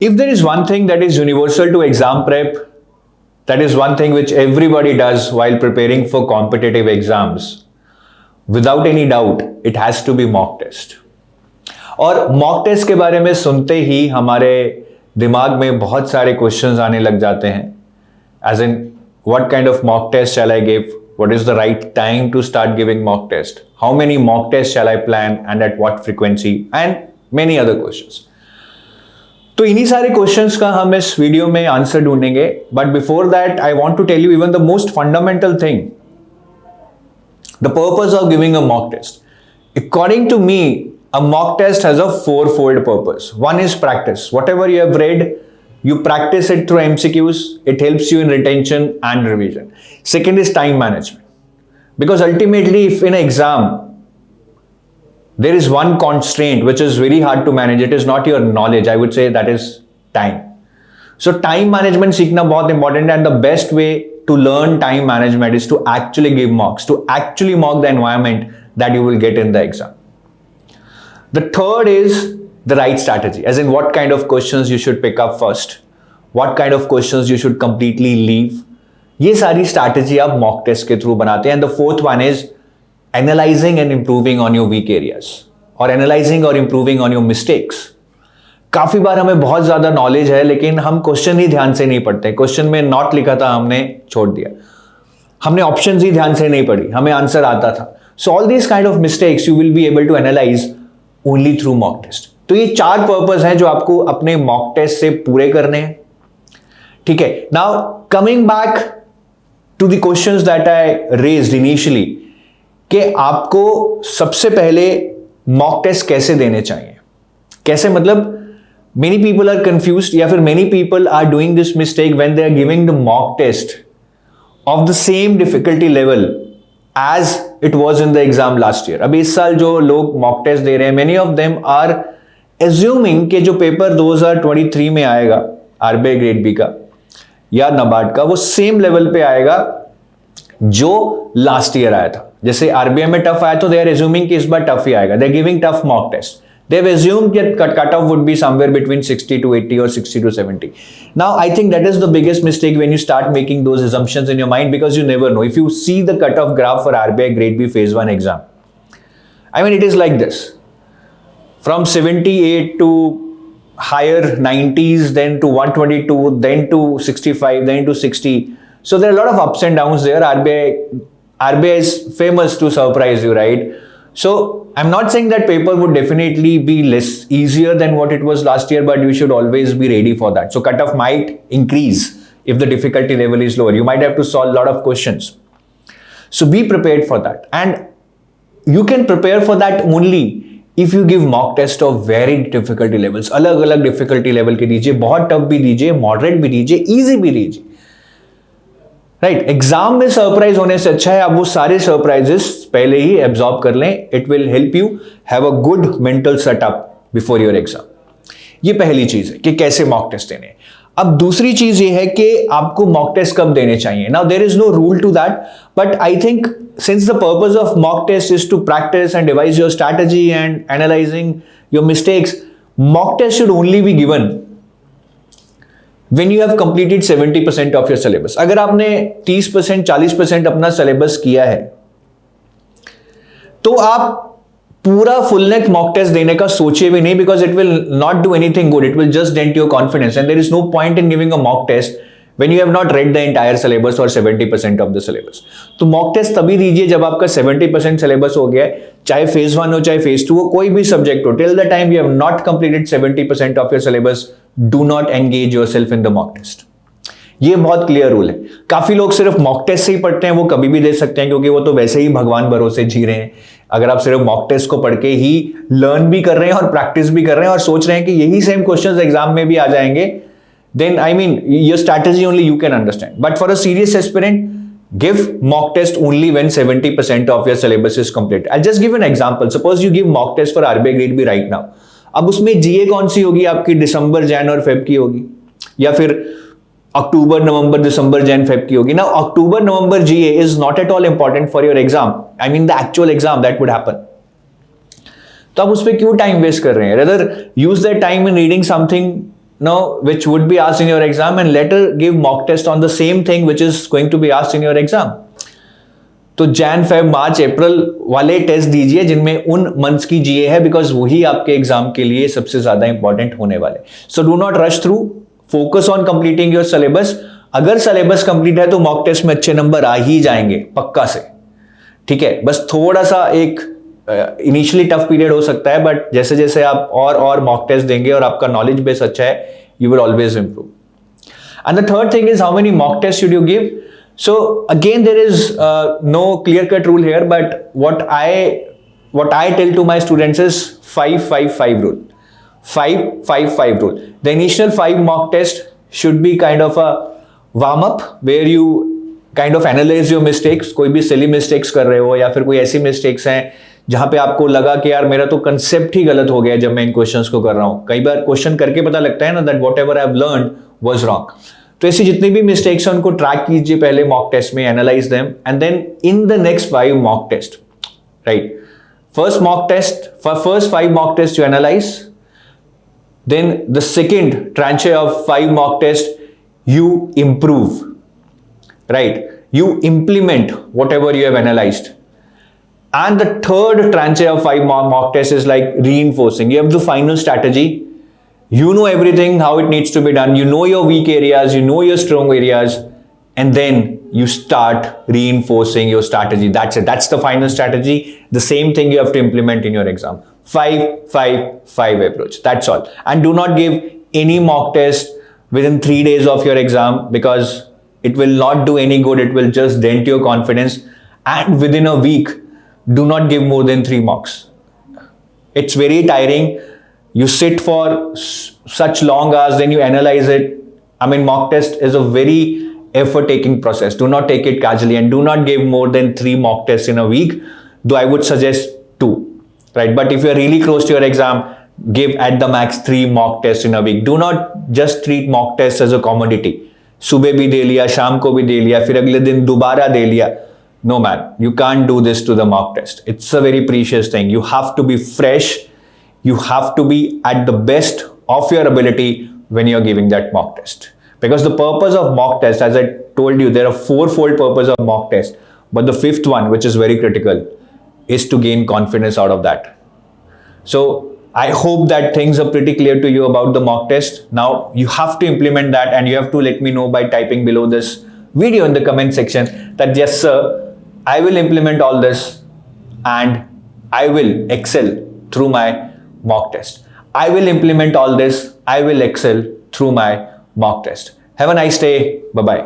If there is one thing that is universal to exam prep, that is one thing which everybody does while preparing for competitive exams, without any doubt, it has to be mock test. और mock test के बारे में सुनते ही हमारे दिमाग में बहुत सारे क्वेश्चंस आने लग जाते हैं, as in what kind of mock test shall I give, what is the right time to start giving mock test, how many mock test shall I plan and at what frequency, and many other questions. तो इन्हीं सारे questions का हम इस video में answer ढूंढेंगे. But before that I want to tell you even the most fundamental thing, the purpose of giving a mock test. According to me, a mock test has a four-fold purpose. One is practice. Whatever you have read, you practice it through MCQs. It helps you in retention and revision. Second is time management. Because ultimately, if in an exam, there is one constraint which is very hard to manage, it is not your knowledge. I would say that is time. So time management सीखना बहुत important, and the best way to learn time management is to actually give mocks, to actually mock the environment that you will get in the exam. The third is the right strategy, as in what kind of questions you should pick up first, what kind of questions you should completely leave. ये सारी strategy आप mock test के through बनाते हैं. And the fourth one is analyzing and improving on your weak areas, or analyzing or improving on your mistakes. काफी बार हमें बहुत ज्यादा नॉलेज है लेकिन हम क्वेश्चन ही ध्यान से नहीं पढ़ते. क्वेश्चन में नॉट लिखा था, हमने छोड़ दिया. हमने ऑप्शंस ही ध्यान से नहीं पढ़ी, हमें आंसर आता था. So all these kind of mistakes you will be able to analyze only through mock test. तो ये चार पर्पस हैं जो आपको अपने मॉक टेस्ट से पूरे करने हैं. ठीक है. Now coming back to the questions that I raised initially, कि आपको सबसे पहले मॉक टेस्ट कैसे देने चाहिए. कैसे मतलब, मेनी पीपल आर कंफ्यूज्ड, या फिर many people are doing this mistake when they are giving the mock test of the same difficulty level as it was in the exam last year. अभी इस साल जो लोग मॉक टेस्ट दे रहे हैं, many of them are assuming कि जो paper 2023 में आएगा आरबीआई ग्रेड बी का या नाबार्ड का, वो सेम लेवल पे आएगा जो लास्ट ईयर आया था. जैसे आरबीआई में टफ आया तो दे आर एज्यूमिंग कि इस बार टफ ही आएगा. They are giving tough mock test. They've assumed that cutoff would be somewhere between 60 to 80 or 60 to 70. Now, I think that is the biggest mistake when you start making those assumptions in your mind, because you never know. If you see the cutoff graph for RBI Grade B Phase 1 exam, I mean, it is like this. From 78 to higher 90s, then to 122, then to 65, then to 60. So there are a lot of ups and downs there. RBI is famous to surprise you, right? So I'm not saying that paper would definitely be less easier than what it was last year, but you should always be ready for that. So cutoff might increase if the difficulty level is lower. You might have to solve a lot of questions. So be prepared for that. And you can prepare for that only if you give mock test of varied difficulty levels. अलग अलग difficulty level के दीजिए, बहुत tough भी दीजिए, moderate भी दीजिए, easy भी दीजिए. राइट. एग्जाम में सरप्राइज होने से अच्छा है आप वो सारे सरप्राइजेस पहले ही एब्जॉर्ब कर लें. It will help you have a good mental setup before your exam. ये पहली चीज है कि कैसे मॉक टेस्ट देने. अब दूसरी चीज ये है कि आपको मॉक टेस्ट कब देने चाहिए. Now there is no rule to that, but I think since the purpose of mock test is to practise and devise your strategy and analysing your mistakes, mock test should only be given when you have completed 70% of your syllabus. अगर आपने 30% 40% अपना syllabus किया है तो आप पूरा full length mock test देने का सोचे भी नहीं, because it will not do anything good. It will just dent your confidence, and there is no point in giving a mock test when you have not read the entire syllabus or 70% of the syllabus. तो mock test तभी दीजिए जब आपका 70% syllabus हो गया है, चाहे phase 1 हो चाहे फेज 2 हो, कोई भी सब्जेक्ट हो. Till the time you have not completed 70% of your syllabus, do not engage yourself in the mock test. ये बहुत क्लियर रूल है. काफी लोग सिर्फ मॉक टेस्ट से ही पढ़ते हैं, वो कभी भी दे सकते हैं क्योंकि वो तो वैसे ही भगवान भरोसे जी रहे हैं. अगर आप सिर्फ मॉक टेस्ट को पढ़ के ही लर्न भी कर रहे हैं और प्रैक्टिस भी कर रहे हैं और सोच रहे हैं कि यही सेम क्वेश्चंस एग्जाम में भी आ जाएंगे, then I mean your strategy only you can understand. But for a serious aspirant, give mock test only when 70% of your syllabus is complete. I'll just give an example. Suppose you give mock test for RBI Grade B right now. अब उसमें GA कौन सी होगी आपकी, दिसंबर जैन और Feb की होगी, या फिर अक्टूबर नवंबर दिसंबर जैन फेब की होगी. Now October November GA is not at all important for your exam. I mean the actual exam that would happen. तो आप उस पर क्यों टाइम वेस्ट कर रहे हैं? Rather use that time in reading something now which would be asked in your exam, and later give mock test on the same thing which is going to be asked in your exam. तो Jan Feb March अप्रैल वाले test दीजिए जिनमें उन months की जीए है, because वही आपके exam के लिए सबसे ज्यादा इंपॉर्टेंट होने वाले. So do not rush through, focus on completing your syllabus. अगर सिलेबस कंप्लीट है तो मॉक टेस्ट में अच्छे नंबर आ ही जाएंगे पक्का से. ठीक है, बस थोड़ा सा एक इनिशियली टफ पीरियड हो सकता है, बट जैसे जैसे आप और मॉक टेस्ट देंगे और आपका नॉलेज बेस अच्छा है, you will always improve. And the third thing is how many mock test should you give. So again, there is no clear-cut rule here, but what I tell to my students is 5-5-5 rule. 5-5-5 rule. The initial 5 mock test should be kind of a warm-up where you kind of analyze your mistakes. कोई भी silly mistakes कर रहे हो या फिर कोई ऐसी mistakes हैं जहाँ पे आपको लगा कि यार मेरा तो कंसेप्ट ही गलत हो गया जब मैं इन क्वेश्चंस को कर रहा हूँ. कई बार क्वेश्चन करके पता लगता है ना that whatever I have learned was wrong. तो ऐसी जितनी भी मिस्टेक्स हैं उनको ट्रैक कीजिए पहले मॉक टेस्ट में, analyse them, and then in the next 5 mock test, right, first 5 mock test you analyse, then the second tranche of 5 mock test you improve, right, you implement whatever you have analyzed, and the third tranche of 5 mock test is like reinforcing. You have the final strategy. You know everything, how it needs to be done. You know your weak areas, you know your strong areas, and then you start reinforcing your strategy. That's it. That's the final strategy. The same thing you have to implement in your exam. 5-5-5 approach. That's all. And do not give any mock test within 3 days of your exam, because it will not do any good. It will just dent your confidence. And within a week, do not give more than 3 mocks. It's very tiring. You sit for such long hours, then you analyze it. I mean, mock test is a very effort-taking process. Do not take it casually, and do not give more than 3 mock tests in a week. Though I would suggest 2, right? But if you are really close to your exam, give at the max 3 mock tests in a week. Do not just treat mock tests as a commodity. सुबह भी दे लिया, शाम को भी दे लिया, फिर अगले दिन दोबारा दे लिया. No man, you can't do this to the mock test. It's a very precious thing. You have to be fresh. You have to be at the best of your ability when you're giving that mock test. Because the purpose of mock test, as I told you, there are 4-fold purpose of mock test. But the 5th one, which is very critical, is to gain confidence out of that. So I hope that things are pretty clear to you about the mock test. Now you have to implement that, and you have to let me know by typing below this video in the comment section that yes sir, I will implement all this and I will excel through my mock test. I will implement all this. I will excel through my mock test. Have a nice day. Bye-bye.